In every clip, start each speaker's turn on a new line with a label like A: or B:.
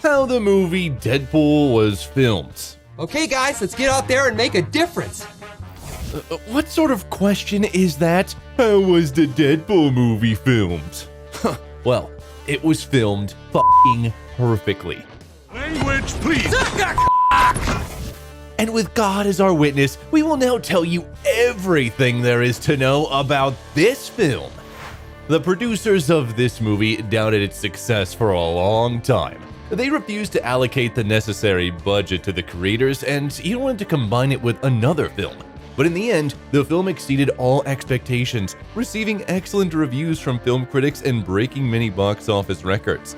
A: how the movie Deadpool was filmed.
B: Okay guys, let's get out there and make a difference.
A: What sort of question is that? How was the Deadpool movie filmed? Well, it was filmed f***ing perfectly.
C: Language, please!
A: And with God as our witness, we will now tell you everything there is to know about this film. The producers of this movie doubted its success for a long time. They refused to allocate the necessary budget to the creators and even wanted to combine it with another film. But in the end, the film exceeded all expectations, receiving excellent reviews from film critics and breaking many box office records.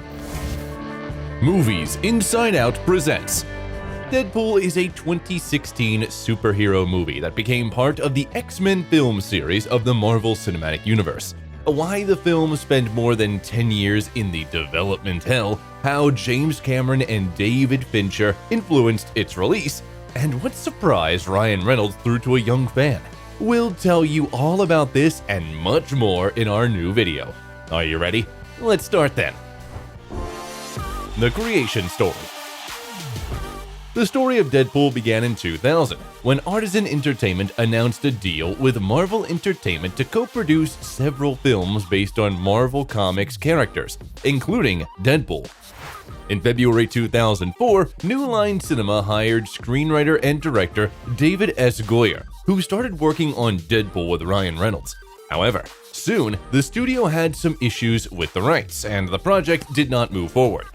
A: Movies Inside Out presents Deadpool is a 2016 superhero movie that became part of the X-Men film series of the Marvel Cinematic Universe. Why the film spent more than 10 years in the development hell, how James Cameron and David Fincher influenced its release, and what surprise Ryan Reynolds threw to a young fan. We'll tell you all about this and much more in our new video. Are you ready? Let's start then. The creation story. The story of Deadpool began in 2000, when Artisan Entertainment announced a deal with Marvel Entertainment to co-produce several films based on Marvel Comics characters, including Deadpool. In February 2004, New Line Cinema hired screenwriter and director David S. Goyer, who started working on Deadpool with Ryan Reynolds. However, soon the studio had some issues with the rights, and the project did not move forward.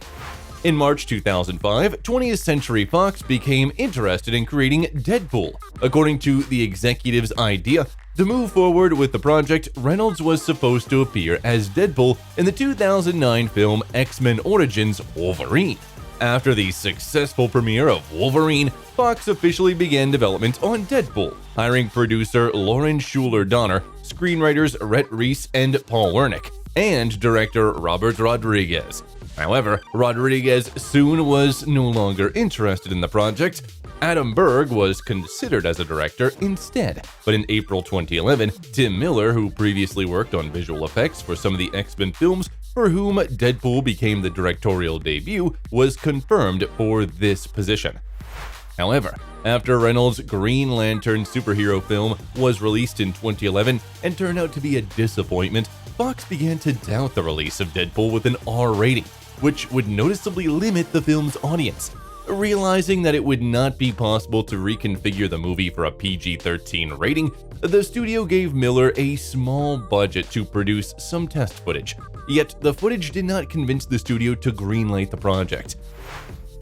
A: In March 2005, 20th Century Fox became interested in creating Deadpool. According to the executive's idea, to move forward with the project, Reynolds was supposed to appear as Deadpool in the 2009 film X-Men Origins Wolverine. After the successful premiere of Wolverine, Fox officially began development on Deadpool, hiring producer Lauren Schuler Donner, screenwriters Rhett Reese and Paul Wernick, and director Robert Rodriguez. However, Rodriguez soon was no longer interested in the project. Adam Berg was considered as a director instead, but in April 2011, Tim Miller, who previously worked on visual effects for some of the X-Men films for whom Deadpool became the directorial debut, was confirmed for this position. However, after Reynolds' Green Lantern superhero film was released in 2011 and turned out to be a disappointment, Fox began to doubt the release of Deadpool with an R rating, which would noticeably limit the film's audience. Realizing that it would not be possible to reconfigure the movie for a PG-13 rating, the studio gave Miller a small budget to produce some test footage. Yet the footage did not convince the studio to greenlight the project.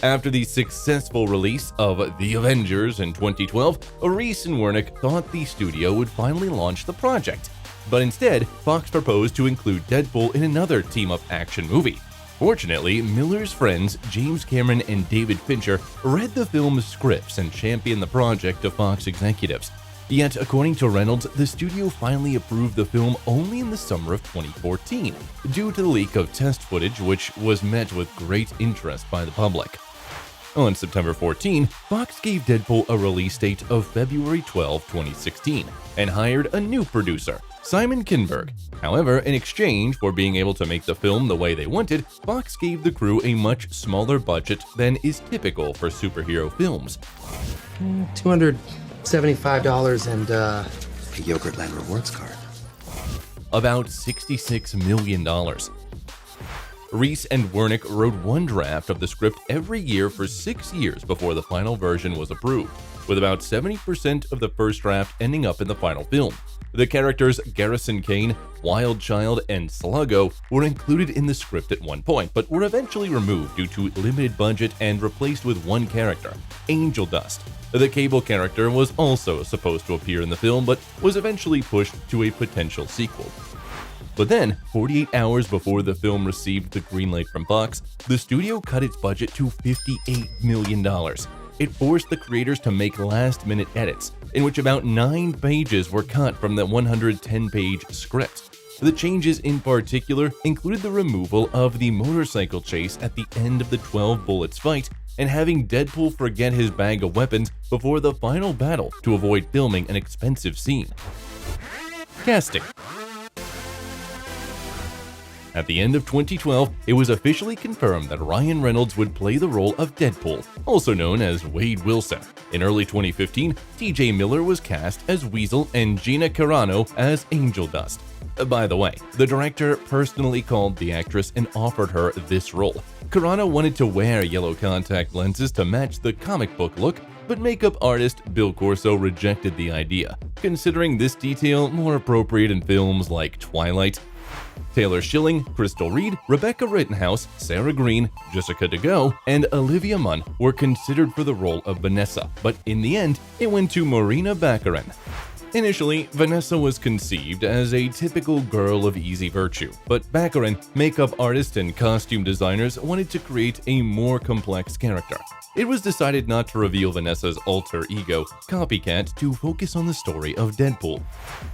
A: After the successful release of The Avengers in 2012, Reese and Wernick thought the studio would finally launch the project. But instead, Fox proposed to include Deadpool in another team-up action movie. Fortunately, Miller's friends James Cameron and David Fincher read the film's scripts and championed the project to Fox executives. Yet, according to Reynolds, the studio finally approved the film only in the summer of 2014, due to the leak of test footage which was met with great interest by the public. On September 14, Fox gave Deadpool a release date of February 12, 2016, and hired a new producer, Simon Kinberg. However, in exchange for being able to make the film the way they wanted, Fox gave the crew a much smaller budget than is typical for superhero films.
D: $275 and a Yogurtland rewards card.
A: About $66 million. Reese and Wernick wrote one draft of the script every year for 6 years before the final version was approved, with about 70% of the first draft ending up in the final film. The characters Garrison Kane, Wild Child, and Sluggo were included in the script at one point, but were eventually removed due to limited budget and replaced with one character, Angel Dust. The Cable character was also supposed to appear in the film, but was eventually pushed to a potential sequel. But then, 48 hours before the film received the green light from Fox, the studio cut its budget to $58 million. It forced the creators to make last-minute edits, in which about 9 pages were cut from the 110-page script. The changes in particular included the removal of the motorcycle chase at the end of the 12 bullets fight and having Deadpool forget his bag of weapons before the final battle to avoid filming an expensive scene. Casting. At the end of 2012, it was officially confirmed that Ryan Reynolds would play the role of Deadpool, also known as Wade Wilson. In early 2015, TJ Miller was cast as Weasel and Gina Carano as Angel Dust. By the way, the director personally called the actress and offered her this role. Carano wanted to wear yellow contact lenses to match the comic book look, but makeup artist Bill Corso rejected the idea, considering this detail more appropriate in films like Twilight. Taylor Schilling, Crystal Reed, Rebecca Rittenhouse, Sarah Green, Jessica DeGo, and Olivia Munn were considered for the role of Vanessa, but in the end, it went to Marina Baccarin. Initially, Vanessa was conceived as a typical girl of easy virtue, but Baccarin, makeup artists and costume designers wanted to create a more complex character. It was decided not to reveal Vanessa's alter ego, Copycat, to focus on the story of Deadpool.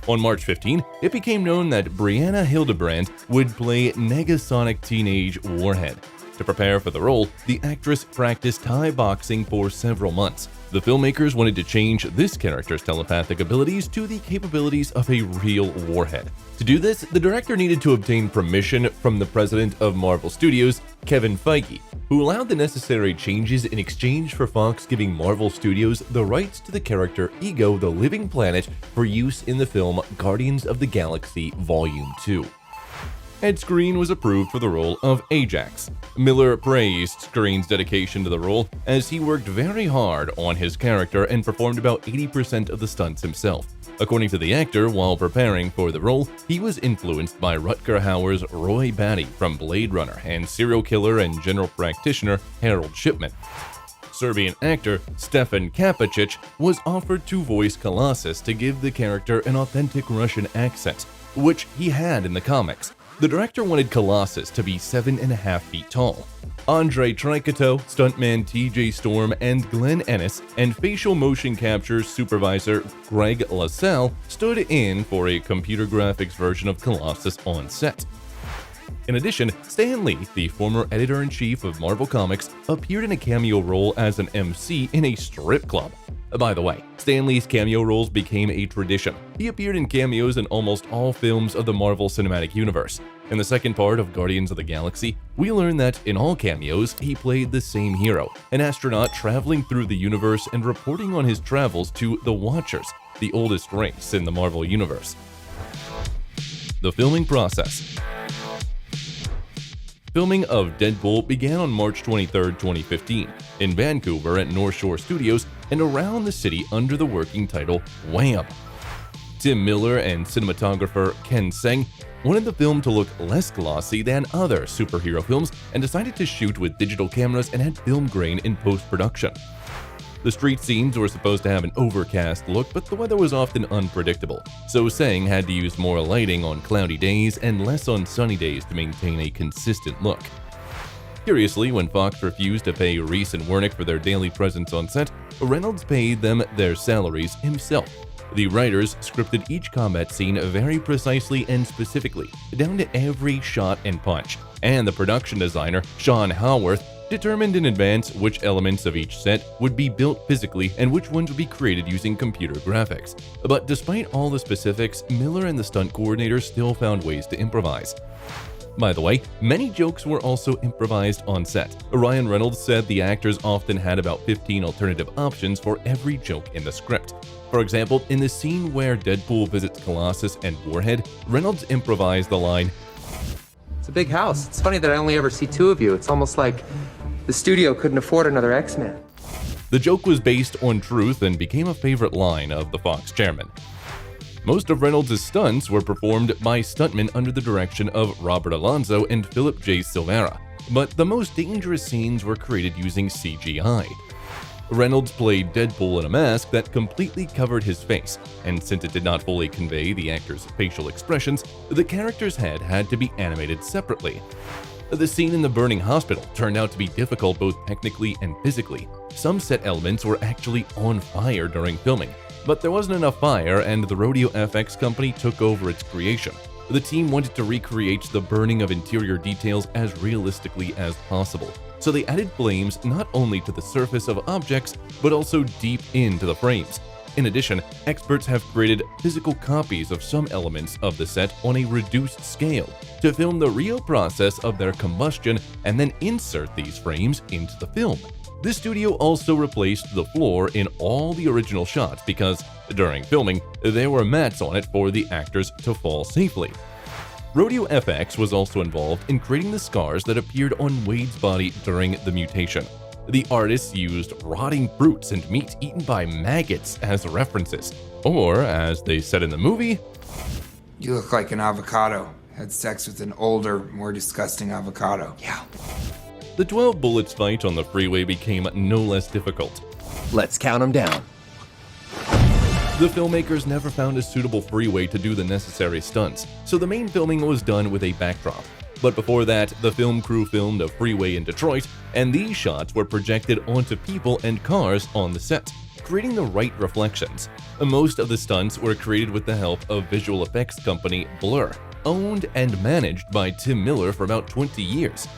A: On March 15, it became known that Brianna Hildebrand would play Negasonic Teenage Warhead. To prepare for the role, the actress practiced Thai boxing for several months. The filmmakers wanted to change this character's telepathic abilities to the capabilities of a real warhead. To do this, the director needed to obtain permission from the president of Marvel Studios, Kevin Feige, who allowed the necessary changes in exchange for Fox giving Marvel Studios the rights to the character Ego the Living Planet for use in the film Guardians of the Galaxy Volume 2. Ed Skrein was approved for the role of Ajax. Miller praised Skreen's dedication to the role as he worked very hard on his character and performed about 80% of the stunts himself. According to the actor, while preparing for the role, he was influenced by Rutger Hauer's Roy Batty from Blade Runner and serial killer and general practitioner Harold Shipman. Serbian actor Stefan Kapacic was offered to voice Colossus to give the character an authentic Russian accent, which he had in the comics. The director wanted Colossus to be 7.5 feet tall. Andrei Trikato, stuntman TJ Storm, and Glenn Ennis, and facial motion capture supervisor Greg LaSalle stood in for a computer graphics version of Colossus on set. In addition, Stan Lee, the former editor-in-chief of Marvel Comics, appeared in a cameo role as an MC in a strip club. By the way, Stan Lee's cameo roles became a tradition. He appeared in cameos in almost all films of the Marvel Cinematic Universe. In the second part of Guardians of the Galaxy, we learn that in all cameos, he played the same hero, an astronaut traveling through the universe and reporting on his travels to the Watchers, the oldest race in the Marvel Universe. The filming process. Filming of Deadpool began on March 23, 2015, in Vancouver at North Shore Studios and around the city under the working title Wham! Tim Miller and cinematographer Ken Seng wanted the film to look less glossy than other superhero films and decided to shoot with digital cameras and had film grain in post-production. The street scenes were supposed to have an overcast look, but the weather was often unpredictable, so Seng had to use more lighting on cloudy days and less on sunny days to maintain a consistent look. Curiously, when Fox refused to pay Reese and Wernick for their daily presence on set, Reynolds paid them their salaries himself. The writers scripted each combat scene very precisely and specifically, down to every shot and punch, and the production designer, Sean Howarth, determined in advance which elements of each set would be built physically and which ones would be created using computer graphics. But despite all the specifics, Miller and the stunt coordinator still found ways to improvise. By the way, many jokes were also improvised on set. Ryan Reynolds said the actors often had about 15 alternative options for every joke in the script. For example, in the scene where Deadpool visits Colossus and Warhead, Reynolds improvised the line,
B: It's a big house. It's funny that I only ever see two of you. It's almost like the studio couldn't afford another X-Men.
A: The joke was based on truth and became a favorite line of the Fox chairman. Most of Reynolds' stunts were performed by stuntmen under the direction of Robert Alonzo and Philip J. Silvera, but the most dangerous scenes were created using CGI. Reynolds played Deadpool in a mask that completely covered his face, and since it did not fully convey the actor's facial expressions, the character's head had to be animated separately. The scene in the burning hospital turned out to be difficult both technically and physically. Some set elements were actually on fire during filming, but there wasn't enough fire and the Rodeo FX company took over its creation. The team wanted to recreate the burning of interior details as realistically as possible, so they added flames not only to the surface of objects, but also deep into the frames. In addition, experts have created physical copies of some elements of the set on a reduced scale to film the real process of their combustion and then insert these frames into the film. The studio also replaced the floor in all the original shots because, during filming, there were mats on it for the actors to fall safely. Rodeo FX was also involved in creating the scars that appeared on Wade's body during the mutation. The artists used rotting fruits and meat eaten by maggots as references, or as they said in the movie,
E: You look like an avocado. Had sex with an older, more disgusting avocado. Yeah.
A: the 12 bullets fight on the freeway became no less difficult.
D: Let's count them down.
A: The filmmakers never found a suitable freeway to do the necessary stunts, so the main filming was done with a backdrop. But before that, the film crew filmed a freeway in Detroit, and these shots were projected onto people and cars on the set, creating the right reflections. Most of the stunts were created with the help of visual effects company Blur, owned and managed by Tim Miller for about 20 years.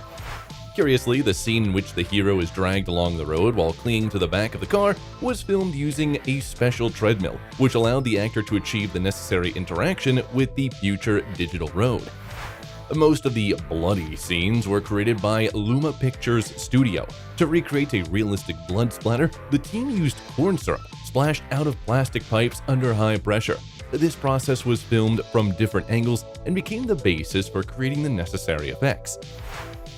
A: Curiously, the scene in which the hero is dragged along the road while clinging to the back of the car was filmed using a special treadmill, which allowed the actor to achieve the necessary interaction with the future digital road. Most of the bloody scenes were created by Luma Pictures Studio. To recreate a realistic blood splatter, the team used corn syrup splashed out of plastic pipes under high pressure. This process was filmed from different angles and became the basis for creating the necessary effects.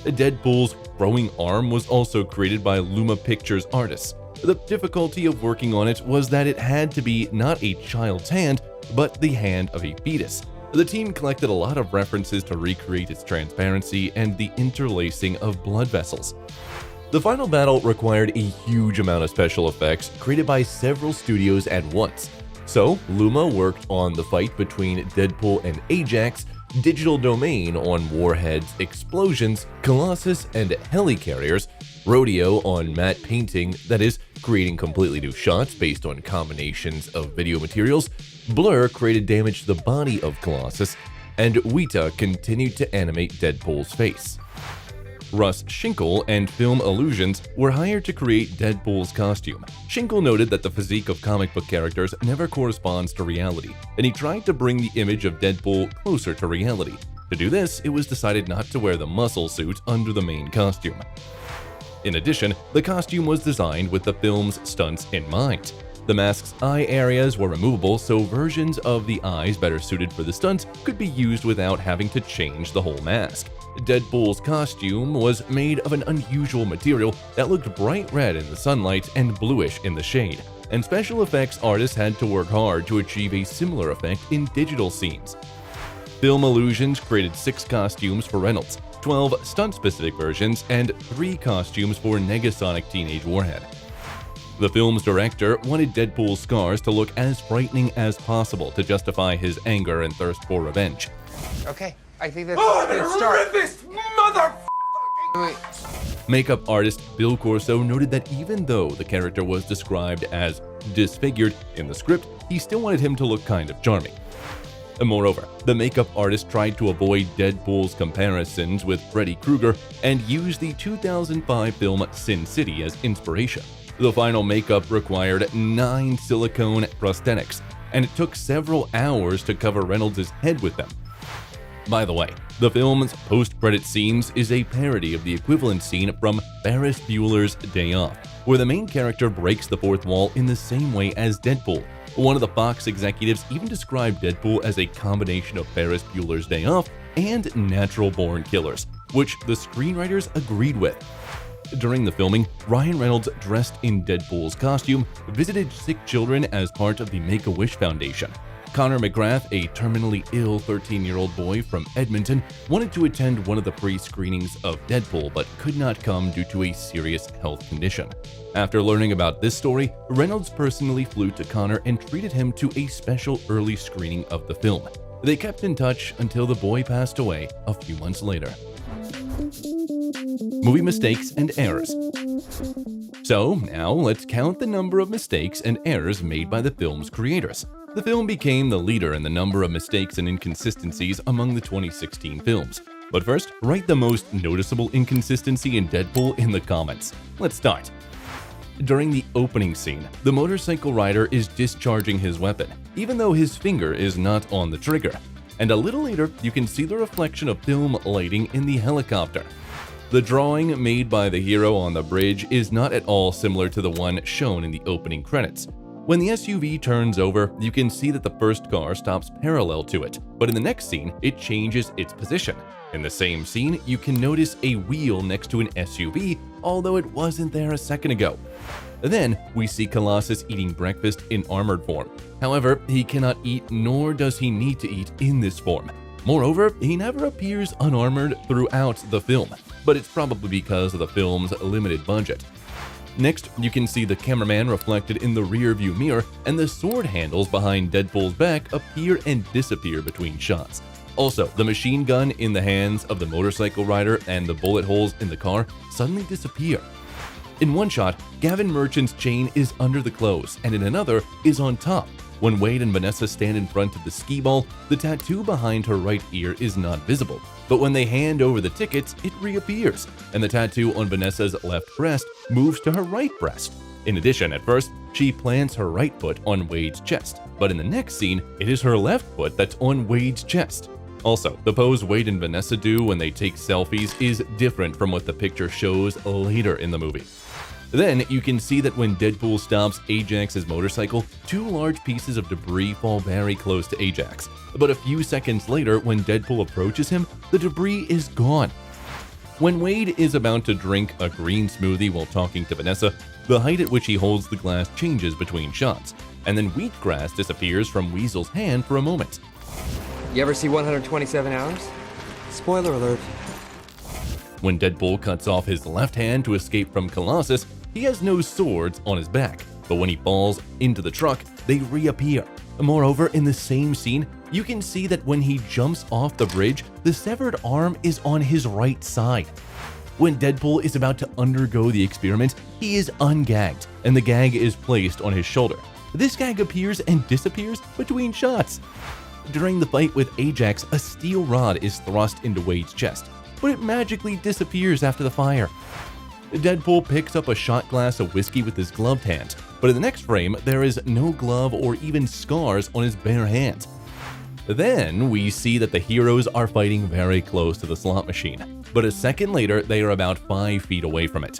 A: Deadpool's growing arm was also created by Luma Pictures artists. The difficulty of working on it was that it had to be not a child's hand, but the hand of a fetus. The team collected a lot of references to recreate its transparency and the interlacing of blood vessels. The final battle required a huge amount of special effects created by several studios at once. So, Luma worked on the fight between Deadpool and Ajax, Digital Domain on warheads, explosions, Colossus, and helicarriers, Rodeo on matte painting, that is, creating completely new shots based on combinations of video materials, Blur created damage to the body of Colossus, and Weta continued to animate Deadpool's face. Russ Schinkel and Film Illusions were hired to create Deadpool's costume. Schinkel noted that the physique of comic book characters never corresponds to reality, and he tried to bring the image of Deadpool closer to reality. To do this, it was decided not to wear the muscle suit under the main costume. In addition, the costume was designed with the film's stunts in mind. The mask's eye areas were removable, so versions of the eyes better suited for the stunts could be used without having to change the whole mask. Deadpool's costume was made of an unusual material that looked bright red in the sunlight and bluish in the shade, and special effects artists had to work hard to achieve a similar effect in digital scenes. Film Illusions created 6 costumes for Reynolds, 12 stunt-specific versions, and 3 costumes for Negasonic Teenage Warhead. The film's director wanted Deadpool's scars to look as frightening as possible to justify his anger and thirst for revenge.
B: Okay, I think that's a good start.
E: This mother.
B: Wait.
A: Makeup artist Bill Corso noted that even though the character was described as disfigured in the script, he still wanted him to look kind of charming. Moreover, the makeup artist tried to avoid Deadpool's comparisons with Freddy Krueger and used the 2005 film Sin City as inspiration. The final makeup required 9 silicone prosthetics, and it took several hours to cover Reynolds' head with them. By the way, the film's post-credit scenes is a parody of the equivalent scene from Ferris Bueller's Day Off, where the main character breaks the fourth wall in the same way as Deadpool. One of the Fox executives even described Deadpool as a combination of Ferris Bueller's Day Off and Natural-Born Killers, which the screenwriters agreed with. During the filming, Ryan Reynolds, dressed in Deadpool's costume, visited sick children as part of the Make-A-Wish Foundation. Connor McGrath, a terminally ill 13-year-old boy from Edmonton, wanted to attend one of the pre-screenings of Deadpool but could not come due to a serious health condition. After learning about this story, Reynolds personally flew to Connor and treated him to a special early screening of the film. They kept in touch until the boy passed away a few months later. Movie mistakes and errors. So now let's count the number of mistakes and errors made by the film's creators. The film became the leader in the number of mistakes and inconsistencies among the 2016 films. But first, write the most noticeable inconsistency in Deadpool in the comments. Let's start. During the opening scene, the motorcycle rider is discharging his weapon, even though his finger is not on the trigger. And a little later, you can see the reflection of film lighting in the helicopter. The drawing made by the hero on the bridge is not at all similar to the one shown in the opening credits. When the SUV turns over, you can see that the first car stops parallel to it, but in the next scene, it changes its position. In the same scene, you can notice a wheel next to an SUV, although it wasn't there a second ago. Then, we see Colossus eating breakfast in armored form. However, he cannot eat, nor does he need to eat in this form. Moreover, he never appears unarmored throughout the film, but it's probably because of the film's limited budget. Next, you can see the cameraman reflected in the rear-view mirror, and the sword handles behind Deadpool's back appear and disappear between shots. Also, the machine gun in the hands of the motorcycle rider and the bullet holes in the car suddenly disappear. In one shot, Gavin Merchant's chain is under the clothes, and in another is on top. When Wade and Vanessa stand in front of the skee ball, the tattoo behind her right ear is not visible. But when they hand over the tickets, it reappears, and the tattoo on Vanessa's left breast moves to her right breast. In addition, at first, she plants her right foot on Wade's chest, but in the next scene, it is her left foot that's on Wade's chest. Also, the pose Wade and Vanessa do when they take selfies is different from what the picture shows later in the movie. Then, you can see that when Deadpool stops Ajax's motorcycle, two large pieces of debris fall very close to Ajax. But a few seconds later, when Deadpool approaches him, the debris is gone. When Wade is about to drink a green smoothie while talking to Vanessa, the height at which he holds the glass changes between shots, and then wheatgrass disappears from Weasel's hand for a moment.
B: You ever see 127 Hours? Spoiler alert.
A: When Deadpool cuts off his left hand to escape from Colossus, he has no swords on his back, but when he falls into the truck, they reappear. Moreover, in the same scene, you can see that when he jumps off the bridge, the severed arm is on his right side. When Deadpool is about to undergo the experiment, he is ungagged, and the gag is placed on his shoulder. This gag appears and disappears between shots. During the fight with Ajax, a steel rod is thrust into Wade's chest, but it magically disappears after the fire. Deadpool picks up a shot glass of whiskey with his gloved hand, but in the next frame, there is no glove or even scars on his bare hands. Then, we see that the heroes are fighting very close to the slot machine, but a second later, they are about 5 feet away from it.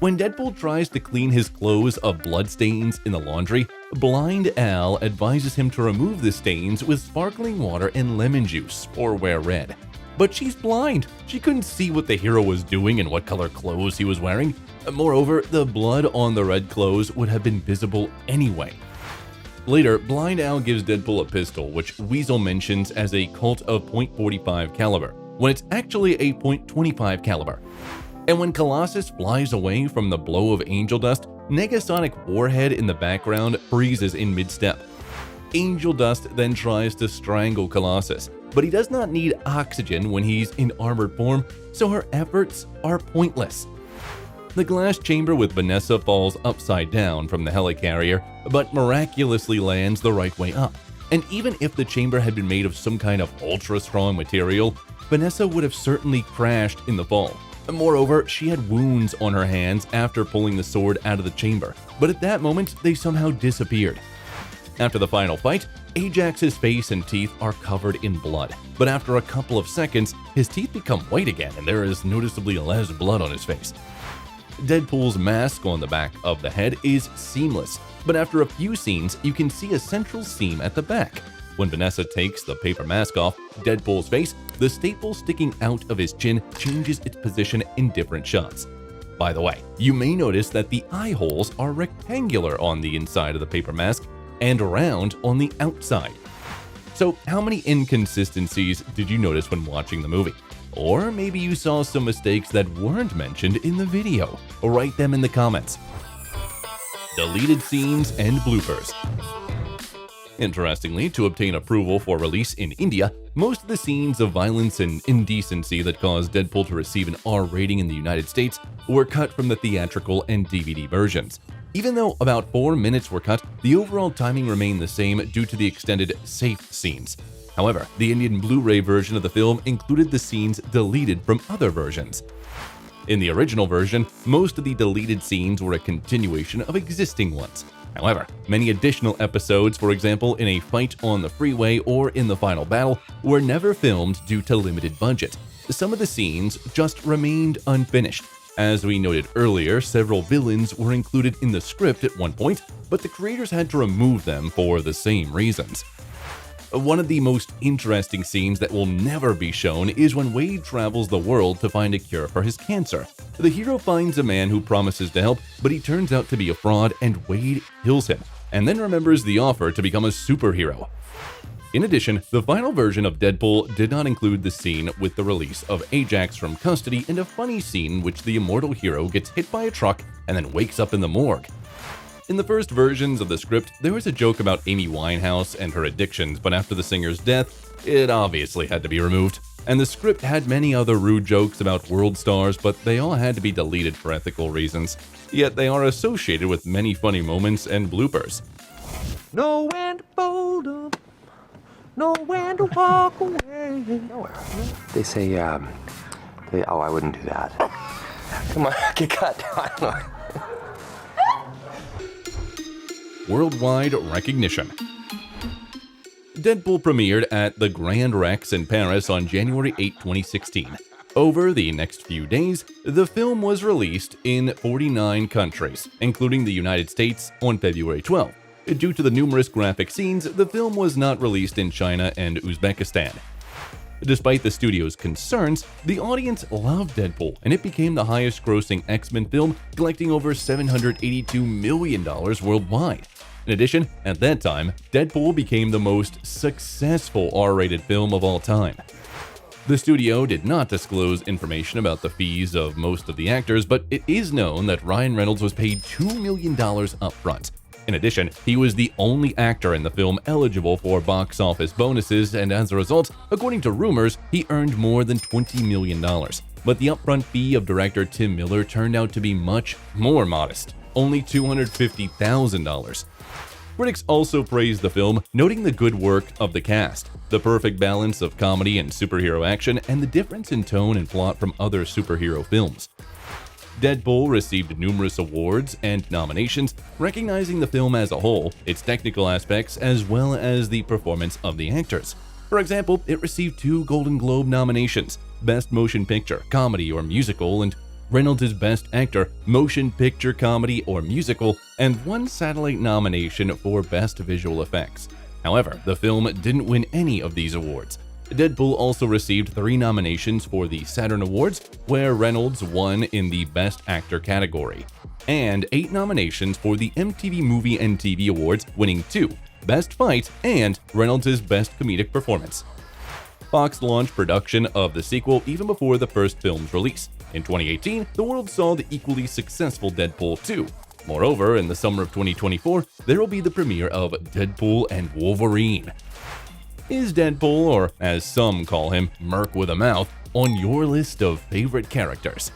A: When Deadpool tries to clean his clothes of bloodstains in the laundry, Blind Al advises him to remove the stains with sparkling water and lemon juice, or wear red. But she's blind. She couldn't see what the hero was doing and what color clothes he was wearing. Moreover, the blood on the red clothes would have been visible anyway. Later, Blind Al gives Deadpool a pistol, which Weasel mentions as a Colt of .45 caliber, when it's actually a .25 caliber. And when Colossus flies away from the blow of angel dust, Negasonic Warhead in the background freezes in mid-step. Angel Dust then tries to strangle Colossus, but he does not need oxygen when he's in armored form, so her efforts are pointless. The glass chamber with Vanessa falls upside down from the helicarrier, but miraculously lands the right way up. And even if the chamber had been made of some kind of ultra-strong material, Vanessa would have certainly crashed in the fall. Moreover, she had wounds on her hands after pulling the sword out of the chamber, but at that moment, they somehow disappeared. After the final fight, Ajax's face and teeth are covered in blood, but after a couple of seconds, his teeth become white again and there is noticeably less blood on his face. Deadpool's mask on the back of the head is seamless, but after a few scenes, you can see a central seam at the back. When Vanessa takes the paper mask off Deadpool's face, the staple sticking out of his chin changes its position in different shots. By the way, you may notice that the eye holes are rectangular on the inside of the paper mask and round on the outside. So how many inconsistencies did you notice when watching the movie? Or maybe you saw some mistakes that weren't mentioned in the video. Write them in the comments. Deleted scenes and bloopers. Interestingly, to obtain approval for release in India, most of the scenes of violence and indecency that caused Deadpool to receive an R rating in the United States were cut from the theatrical and DVD versions. Even though about 4 minutes were cut, the overall timing remained the same due to the extended safe scenes. However, the Indian Blu-ray version of the film included the scenes deleted from other versions. In the original version, most of the deleted scenes were a continuation of existing ones. However, many additional episodes, for example in a fight on the freeway or in the final battle, were never filmed due to limited budget. Some of the scenes just remained unfinished. As we noted earlier, several villains were included in the script at one point, but the creators had to remove them for the same reasons. One of the most interesting scenes that will never be shown is when Wade travels the world to find a cure for his cancer. The hero finds a man who promises to help, but he turns out to be a fraud and Wade kills him, and then remembers the offer to become a superhero. In addition, the final version of Deadpool did not include the scene with the release of Ajax from custody and a funny scene in which the immortal hero gets hit by a truck and then wakes up in the morgue. In the first versions of the script, there was a joke about Amy Winehouse and her addictions, but after the singer's death, it obviously had to be removed. And the script had many other rude jokes about world stars, but they all had to be deleted for ethical reasons. Yet they are associated with many funny moments and bloopers.
F: Know when to fold up, know when to walk away.
D: Nowhere. They say, oh, I wouldn't do that. Come on, get cut down.
A: Worldwide recognition. Deadpool premiered at the Grand Rex in Paris on January 8, 2016. Over the next few days, the film was released in 49 countries, including the United States, on February 12. Due to the numerous graphic scenes, the film was not released in China and Uzbekistan. Despite the studio's concerns, the audience loved Deadpool, and it became the highest-grossing X-Men film, collecting over $782 million worldwide. In addition, at that time, Deadpool became the most successful R-rated film of all time. The studio did not disclose information about the fees of most of the actors, but it is known that Ryan Reynolds was paid $2 million upfront. In addition, he was the only actor in the film eligible for box office bonuses, and as a result, according to rumors, he earned more than $20 million. But the upfront fee of director Tim Miller turned out to be much more modest, only $250,000. Critics also praised the film, noting the good work of the cast, the perfect balance of comedy and superhero action, and the difference in tone and plot from other superhero films. Deadpool received numerous awards and nominations, recognizing the film as a whole, its technical aspects, as well as the performance of the actors. For example, it received 2 Golden Globe nominations, Best Motion Picture, Comedy or Musical, and Reynolds' Best Actor, Motion Picture, Comedy or Musical, and 1 satellite nomination for Best Visual Effects. However, the film didn't win any of these awards. Deadpool also received 3 nominations for the Saturn Awards, where Reynolds won in the Best Actor category, and 8 nominations for the MTV Movie and TV Awards, winning 2, Best Fight and Reynolds' Best Comedic Performance. Fox launched production of the sequel even before the first film's release. In 2018, the world saw the equally successful Deadpool 2. Moreover, in the summer of 2024, there will be the premiere of Deadpool and Wolverine. Is Deadpool, or as some call him, Merc with a Mouth, on your list of favorite characters?